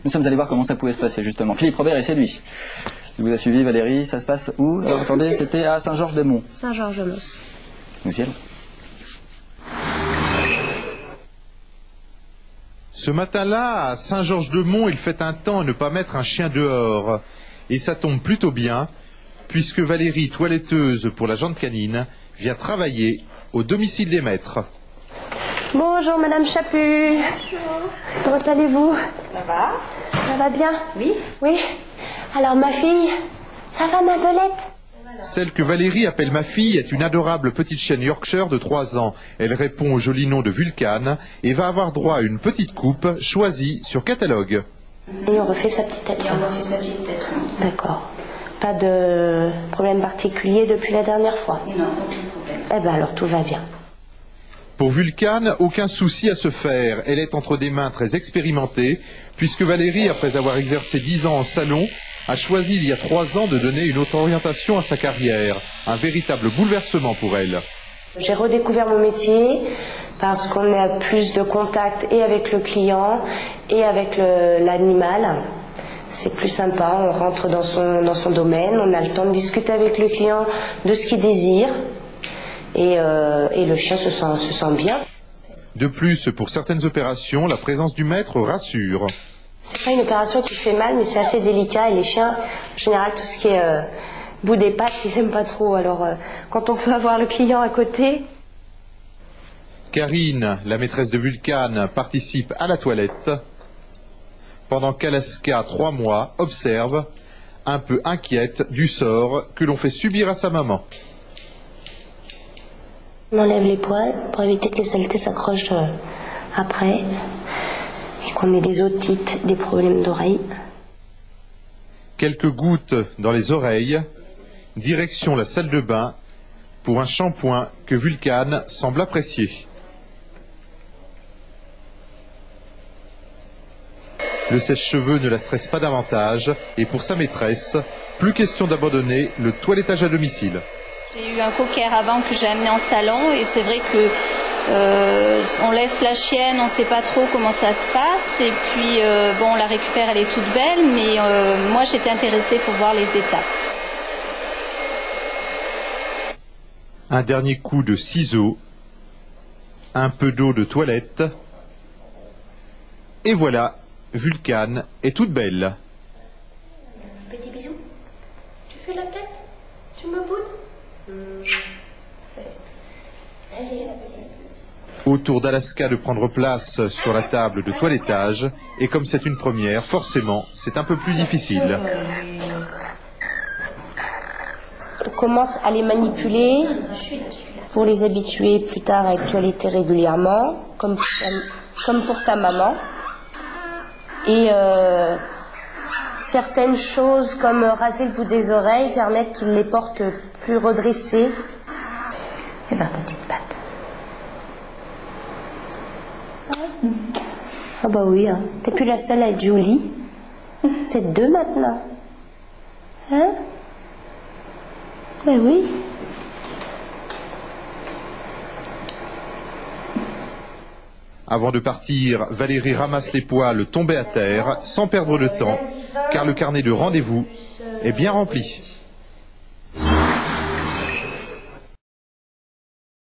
Nous sommes allés voir comment ça pouvait se passer justement. Philippe Robert est séduit. Il vous a suivi, Valérie, ça se passe où? Alors, attendez, c'était à Saint-Georges-de-Mont. Saint-Georges-de-Mont. Nous y allons. Ce matin-là, à Saint-Georges-de-Mont, il fait un temps à ne pas mettre un chien dehors. Et ça tombe plutôt bien, puisque Valérie, toiletteuse pour la jante canine, vient travailler au domicile des maîtres. Bonjour Madame Chaput. Bonjour. Comment allez-vous? Ça va? Ça va bien? Oui. Oui. Alors ma fille, ça va ma belette? Celle que Valérie appelle ma fille est une adorable petite chienne Yorkshire de 3 ans. Elle répond au joli nom de Vulcane et va avoir droit à une petite coupe choisie sur catalogue. Et on refait sa petite tête. Et on refait sa petite tête. D'accord. Pas de problème particulier depuis la dernière fois? Non, aucun problème. Eh ben alors tout va bien. Pour Vulcane, aucun souci à se faire. Elle est entre des mains très expérimentées, puisque Valérie, après avoir exercé 10 ans en salon, a choisi il y a 3 ans de donner une autre orientation à sa carrière. Un véritable bouleversement pour elle. J'ai redécouvert mon métier parce qu'on a plus de contact et avec le client et avec l'animal. C'est plus sympa, on rentre dans son domaine, on a le temps de discuter avec le client de ce qu'il désire et le chien se sent bien. De plus, pour certaines opérations, la présence du maître rassure. C'est pas une opération qui fait mal, mais c'est assez délicat et les chiens, en général, tout ce qui est bout des pattes, ils n'aiment pas trop. Alors, quand on peut avoir le client à côté... Karine, la maîtresse de Vulcane, participe à la toilette, pendant qu'Alaska, 3 mois, observe, un peu inquiète du sort que l'on fait subir à sa maman. On enlève les poils pour éviter que les saletés s'accrochent après et qu'on ait des otites, des problèmes d'oreilles. Quelques gouttes dans les oreilles, direction la salle de bain pour un shampoing que Vulcane semble apprécier. Le sèche-cheveux ne la stresse pas davantage et pour sa maîtresse, plus question d'abandonner le toilettage à domicile. J'ai eu un cocker avant que j'ai amené en salon et c'est vrai que on laisse la chienne, on ne sait pas trop comment ça se passe et puis bon, on la récupère, elle est toute belle, mais moi j'étais intéressée pour voir les étapes. Un dernier coup de ciseau, un peu d'eau de toilette et voilà, Vulcane est toute belle. Petit bisou. Tu fais la tête? Tu me boudes? Autour d'Alaska de prendre place sur la table de toilettage, et comme c'est une première, forcément, c'est un peu plus difficile. On commence à les manipuler pour les habituer plus tard à être toilettés régulièrement, comme pour sa maman. Et certaines choses comme raser le bout des oreilles permettent qu'il les porte plus redressés. Et ben ta petite patte. Ah bah oui, hein. T'es plus la seule à être jolie. C'est 2 maintenant. Hein? Ben oui. Avant de partir, Valérie ramasse les poils tombés à terre, sans perdre de temps, car le carnet de rendez-vous est bien rempli.